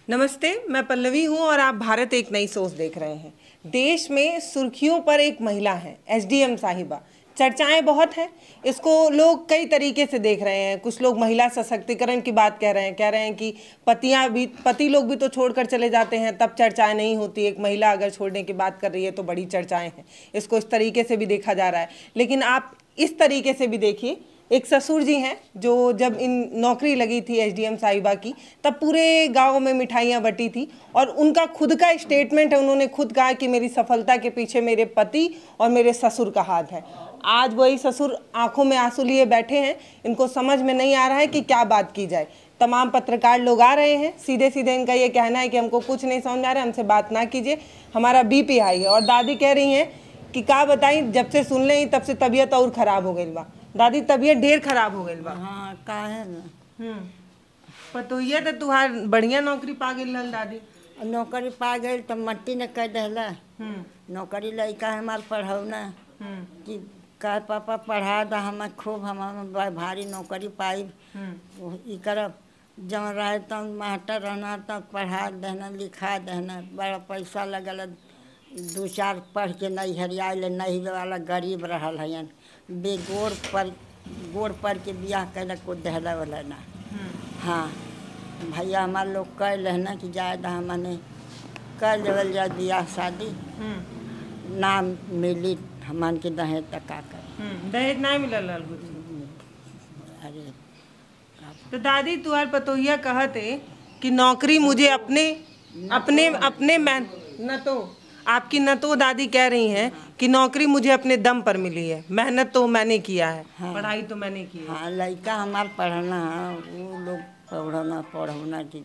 नमस्ते, मैं पल्लवी हूँ और आप भारत एक नई सोच देख रहे हैं। देश में सुर्खियों पर एक महिला है, एसडीएम साहिबा। चर्चाएं बहुत हैं, इसको लोग कई तरीके से देख रहे हैं। कुछ लोग महिला सशक्तिकरण की बात कह रहे हैं कि पति लोग भी तो छोड़कर चले जाते हैं, तब चर्चाएं नहीं होती। एक महिला अगर छोड़ने की बात कर रही है तो बड़ी चर्चाएं हैं। इसको इस तरीके से भी देखा जा रहा है। लेकिन आप इस तरीके से भी देखिए, एक ससुर जी हैं जो जब इन नौकरी लगी थी एसडीएम साहिबा की, तब पूरे गांव में मिठाइयाँ बटी थी और उनका खुद का स्टेटमेंट है। उन्होंने खुद कहा कि मेरी सफलता के पीछे मेरे पति और मेरे ससुर का हाथ है। आज वही ससुर आंखों में आंसू लिए बैठे हैं। इनको समझ में नहीं आ रहा है कि क्या बात की जाए। तमाम पत्रकार लोग आ रहे हैं, सीधे सीधे इनका ये कहना है कि हमको कुछ नहीं समझ आ रहा है, हमसे बात ना कीजिए, हमारा बीपी हाई है। और दादी कह रही हैं कि का बताई, जब से सुन ले तब से तबीयत और खराब हो गई बा। दादी तबीयत ढेर खराब हो गई बा। हाँ, का है ना। पतोहिया तो तुहार बढ़िया नौकरी पा गई रहल दादी। नौकरी पा गई तो मट्टी ने कह दहला। नौकरी लड़का हमार पढ़ौना कि कह पापा पढ़ा दा, हम खूब हम भारी नौकरी पाई ई करब। जब रहे तब मास्टर रहना तब पढ़ा देना लिखा देना, बड़ा पैसा लगल। 2-4 पढ़ के नहीं हरियाल नहीं वाला गरीब रहल हन, गोड़ पर के बियाह कैलक को दहला वाला ना। हाँ भैया हमार लोग कह लेना कि जाए दा हमने कर लेवल जाए बियाह शादी ना मिली हमन के दहेज तक का कर दहेज ना मिलल। अरे तो दादी तुहार पतोहिया कहते कि नौकरी मुझे अपने अपने अपने न तो आपकी न तो दादी कह रही हैं कि नौकरी मुझे अपने दम पर मिली है, मेहनत तो मैंने किया है। हाँ, पढ़ाई तो मैंने की है। हाँ लड़का हमार पढ़ना है, वो लोग पढ़ना की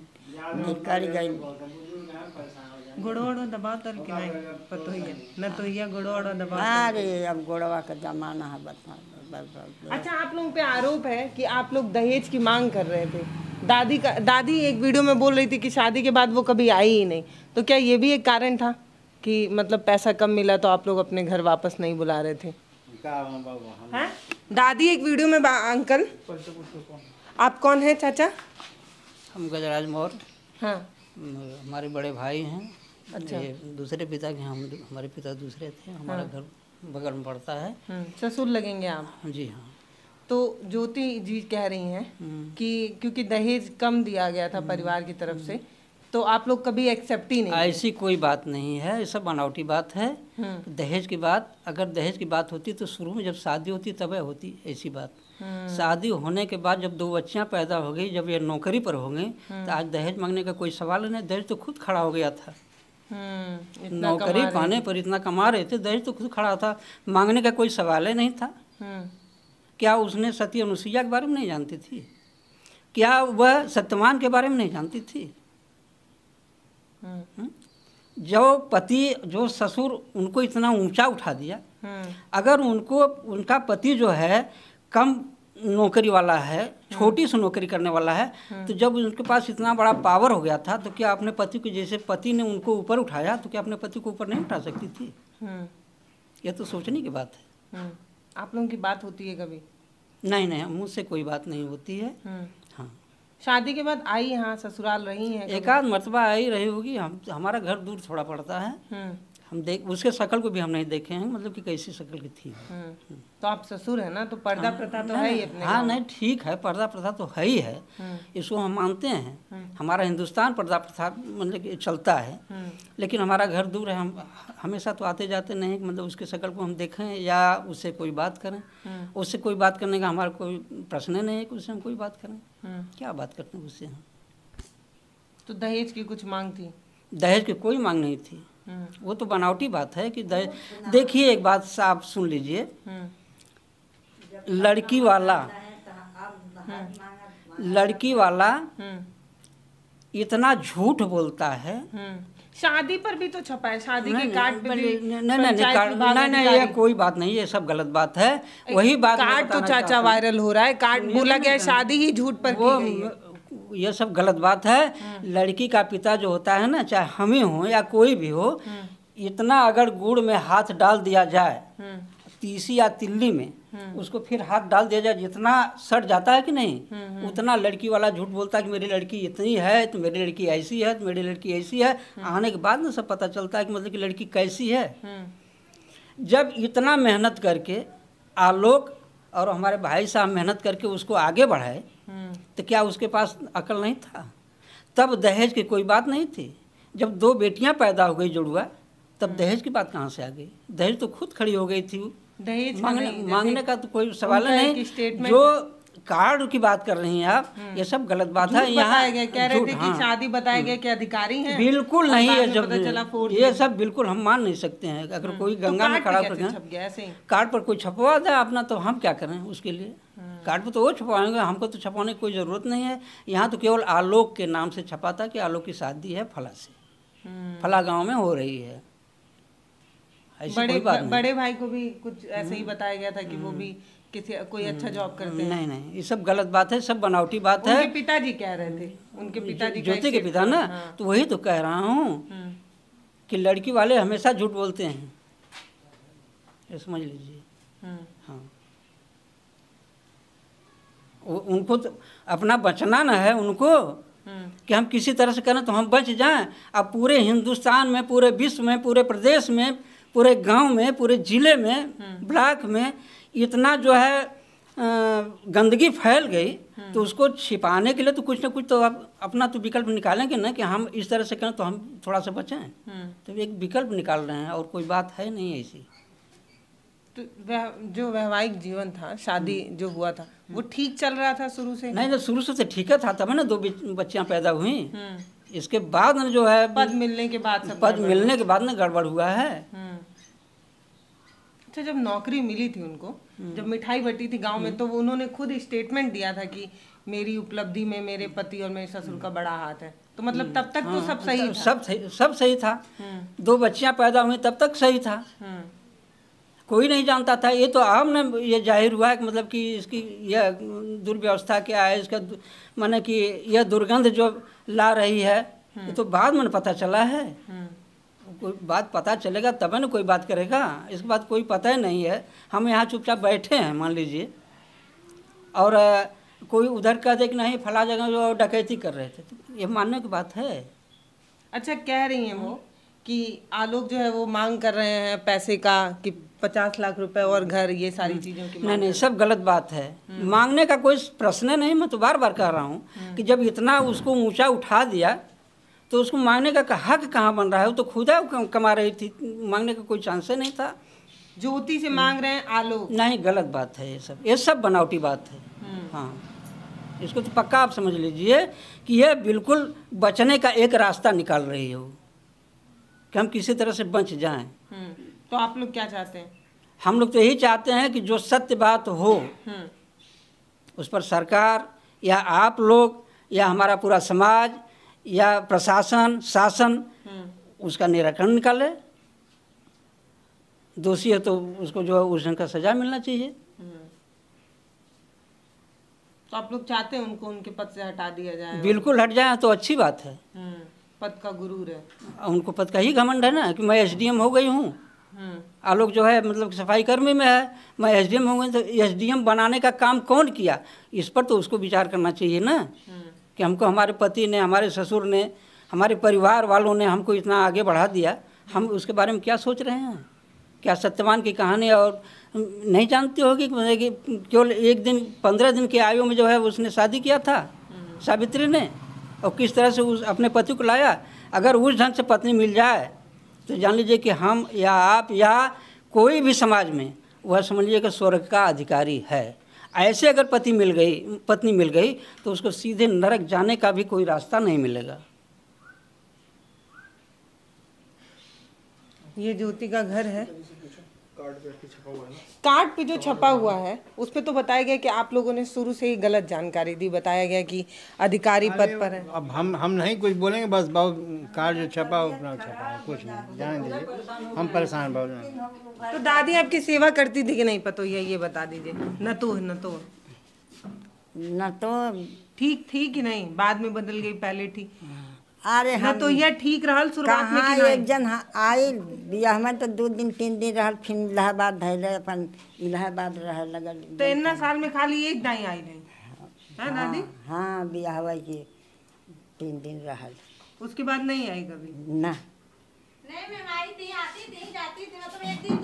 कर गई। गोड़ो दबा तर कि नहीं पतोहिया न तो ये गोड़ो दबा। अरे अब गोड़वा का जमाना है, बता। अच्छा, आप लोगों पे आरोप है कि आप लोग दहेज की मांग कर रहे थे। दादी एक वीडियो में बोल रही थी कि शादी के बाद वो कभी आई ही नहीं। तो क्या ये भी एक कारण था कि मतलब पैसा कम मिला तो आप लोग अपने घर वापस नहीं बुला रहे थे? हैं? दादी एक वीडियो में अंकल आप कौन है चाचा? हम गजराज मौर्य। हाँ, हमारे बड़े भाई हैं। अच्छा, ये दूसरे पिता के, हमारे पिता दूसरे थे। हमारा घर बगल में पड़ता है। ससुर लगेंगे आप? जी हाँ। तो ज्योति जी कह रही हैं कि क्योंकि दहेज कम दिया गया था परिवार की तरफ से, तो आप लोग कभी एक्सेप्ट ही नहीं? ऐसी कोई बात नहीं है, ये सब बनावटी बात है। दहेज की बात, अगर दहेज की बात होती तो शुरू में जब शादी होती तब होती ऐसी बात। शादी होने के बाद जब 2 बच्चियां पैदा हो गई, जब ये नौकरी पर हो गई, तो आज दहेज मांगने का कोई सवाल नहीं। दहेज तो खुद खड़ा हो गया था। नौकरी पाने पर इतना कमा रहे थे, दहेज तो खुद खड़ा था, मांगने का कोई सवाल ही नहीं था। क्या उसने सती अनुसुईया के बारे में नहीं जानती थी? क्या वह सत्यवान के बारे में नहीं जानती थी? जो पति, जो ससुर उनको इतना ऊंचा उठा दिया, अगर उनका पति जो है कम नौकरी वाला है, छोटी सी नौकरी करने वाला है, तो जब उनके पास इतना बड़ा पावर हो गया था, तो क्या अपने पति को, जैसे पति ने उनको ऊपर उठाया, तो क्या अपने पति को ऊपर नहीं उठा सकती थी? यह तो सोचने की बात है। आप लोगों की बात होती है कभी? नहीं, मुझसे कोई बात नहीं होती है। हाँ, शादी के बाद आई यहाँ ससुराल रही हैं? एक आध मरतबा आई रही होगी। हमारा घर दूर थोड़ा पड़ता है। हम उसके शक्ल को भी हम नहीं देखे हैं, मतलब कि कैसी शक्ल की थी। तो आप ससुर है ना, तो पर्दा प्रथा तो है ही अपने। हाँ नहीं, ठीक है, पर्दा प्रथा तो है ही है, इसको हम मानते हैं। हमारा हिंदुस्तान पर्दा प्रथा मतलब कि चलता है। लेकिन हमारा घर दूर है, हम हमेशा तो आते जाते नहीं, मतलब उसके शक्ल को हम देखें या उससे कोई बात करें। उससे कोई बात करने का हमारा कोई प्रश्न नहीं है कि उससे हम कोई बात करें। क्या बात करते हैं उससे हम? तो दहेज की कुछ मांग थी? दहेज की कोई मांग नहीं थी। वो तो बनावटी बात है कि देखिए, एक बात आप सुन लीजिए, लड़की वाला इतना झूठ बोलता है। शादी पर भी तो छपा है, शादी के कार्ड पे भी। नहीं, ये कोई बात नहीं, ये सब गलत बात है। वही बात कार्ड तो चाचा वायरल हो रहा है, कार्ड बोला गया शादी ही झूठ पर की गई है। ये सब गलत बात है। लड़की का पिता जो होता है ना, चाहे हम ही हो या कोई भी हो, इतना अगर गुड़ में हाथ डाल दिया जाए तीसी या तिल्ली में उसको फिर हाथ डाल दिया जाए, जितना सट जाता है कि नहीं उतना लड़की वाला झूठ बोलता है कि मेरी लड़की इतनी है तो मेरी लड़की ऐसी है तो मेरी लड़की ऐसी है। आने के बाद ना सब पता चलता है कि मतलब कि लड़की कैसी है। जब इतना मेहनत करके आलोक और हमारे भाई साहब मेहनत करके उसको आगे बढ़ाए तो क्या उसके पास अकल नहीं था? तब दहेज की कोई बात नहीं थी। जब 2 बेटियां पैदा हो गई जुड़वा, तब दहेज की बात कहाँ से आ गई? दहेज तो खुद खड़ी हो गई थी। दहेज मांगने का तो कोई सवाल नहीं। जो कार्ड की बात कर रही हैं आप, ये सब गलत बात है। यहाँ कह रहे थे कि शादी बताया गया कि अधिकारी हैं, बिल्कुल नहीं है। जब पता चला ये सब बिल्कुल हम मान नहीं सकते हैं। अगर कोई गंगा में खड़ा होकर कार्ड पर कोई छपवा दे अपना, तो हम क्या करें उसके लिए? कार्ड पर तो वो छपवाएंगे, हमको तो छपवाने की कोई ज़रूरत नहीं है। यहाँ तो केवल आलोक के नाम से छपा था कि आलोक की शादी है फला से, फला गांव में हो रही है। बड़े भाई को भी कुछ ऐसे ही बताया गया था कि वो भी कोई अच्छा जॉब करते हैं। नहीं, ये सब गलत बात है, सब बनावटी बात है। उनके पिताजी कह रहे थे, उनके पिताजी ज्योति के पिता ना। तो वही तो कह रहा हूँ कि लड़की वाले हमेशा झूठ बोलते हैं, ये समझ लीजिए। हाँ, उनको तो अपना बचना ना है उनको कि हम किसी तरह से करें तो हम बच जाएं। अब पूरे हिंदुस्तान में, पूरे विश्व में, पूरे प्रदेश में, पूरे गांव में, पूरे जिले में, ब्लॉक में इतना जो है गंदगी फैल गई, तो उसको छिपाने के लिए तो कुछ ना कुछ तो अपना तो विकल्प निकालेंगे ना कि हम इस तरह से करें तो हम थोड़ा सा बचें। तो एक विकल्प निकाल रहे हैं और कोई बात है नहीं ऐसी। तो जो वैवाहिक जीवन था, शादी जो हुआ था, वो ठीक चल रहा था शुरू से? नहीं, शुरू से तो ठीक था, तब ना 2 बच्चियां पैदा हुई। इसके बाद ना जो है पद मिलने के बाद ना गड़बड़ हुआ है। अच्छा, जब नौकरी मिली थी उनको, जब मिठाई बटी थी गांव में, तो उन्होंने खुद स्टेटमेंट दिया था कि मेरी उपलब्धि में मेरे पति और मेरे ससुर का बड़ा हाथ है। तो मतलब तब तक तो सब सही था? सब सही था। 2 बच्चियां पैदा हुई तब तक सही था। कोई नहीं जानता था। ये तो अब ना ये जाहिर हुआ है कि मतलब कि इसकी यह दुर्व्यवस्था क्या है, इसका माने कि यह दुर्गंध जो ला रही है, ये तो बाद में पता चला है। कोई बात पता चलेगा तब ना कोई बात करेगा। इसके बाद कोई पता ही नहीं है। हम यहाँ चुपचाप बैठे हैं मान लीजिए, और कोई उधर कह दे कि नहीं फला जगह जो डकैती कर रहे थे, तो ये मानने की बात है। अच्छा, कह रही हैं वो कि आलोक जो है वो मांग कर रहे हैं पैसे का कि 50 लाख रुपए और घर, ये सारी चीज़ों की। नहीं, सब गलत बात है। मांगने का कोई प्रश्न नहीं। मैं तो बार बार कह रहा हूँ कि जब इतना उसको ऊंचा उठा दिया तो उसको मांगने का हक कहाँ बन रहा है? वो तो खुद कमा रही थी, मांगने का कोई चांस नहीं था। ज्योति से मांग रहे हैं आलोक? नहीं, गलत बात है। ये सब बनावटी बात है। हाँ, इसको तो पक्का आप समझ लीजिए कि ये बिल्कुल बचने का एक रास्ता निकाल रही हो कि हम किसी तरह से बच जाएं। तो आप लोग क्या चाहते हैं? हम लोग तो यही चाहते हैं कि जो सत्य बात हो उस पर सरकार या आप लोग या हमारा पूरा समाज या प्रशासन, शासन उसका निराकरण निकाले। दोषी है तो उसको जो है उस ढंग का सजा मिलना चाहिए। तो आप लोग चाहते हैं उनको उनके पद से हटा दिया जाए? बिल्कुल हट जाए तो अच्छी बात है। पद का गुरूर है उनको, पद का ही घमंड है ना कि मैं SDM हो गई हूँ। आलोक जो है मतलब सफाई कर्मी में है, मैं SDM हो गई। तो SDM बनाने का काम कौन किया? इस पर तो उसको विचार करना चाहिए ना कि हमको हमारे पति ने, हमारे ससुर ने, हमारे परिवार वालों ने हमको इतना आगे बढ़ा दिया, हम उसके बारे में क्या सोच रहे हैं? क्या सत्यवान की कहानी और नहीं जानती होगी कि केवल 1 दिन 15 दिन की आयु में जो है उसने शादी किया था सावित्री ने, और किस तरह से उस अपने पति को लाया। अगर उस ढंग से पत्नी मिल जाए तो जान लीजिए कि हम या आप या कोई भी समाज में वह समझ लीजिए कि स्वर्ग का अधिकारी है। ऐसे अगर पत्नी मिल गई तो उसको सीधे नरक जाने का भी कोई रास्ता नहीं मिलेगा। ये ज्योति का घर है। कार्ड पे जो छपा हुआ है उस पे तो बताया गया कि आप लोगों ने शुरू से ही गलत जानकारी दी। बताया गया कि अधिकारी पद पर है। अब हम नहीं कुछ बोलेंगे, बस बहुत कार्ड जो छपा अपना छपा है, कुछ नहीं जाने दीजिए। हम परेशान बहुत। तो दादी आपकी सेवा करती थी कि नहीं पतो ये बता दीजिए। न तो ठीक थी कि नहीं? बाद में बदल गई, पहले ठीक? अरे ना हम तो यह ठीक रहल शुरुआत में कहाँ कि नहीं? एक जन आई बियाह में तो 2 दिन 3 दिन रहल, फिर इलाहाबाद धैले अपन इलाहाबाद रह लगल। तो इतना साल में खाली एक दाई आई नहीं है दादी? हाँ बियाह के 3 दिन रहल, उसके बाद नहीं आई कभी? ना नहीं मैं आई थी, आती थी जाती थी, मतलब एक दिन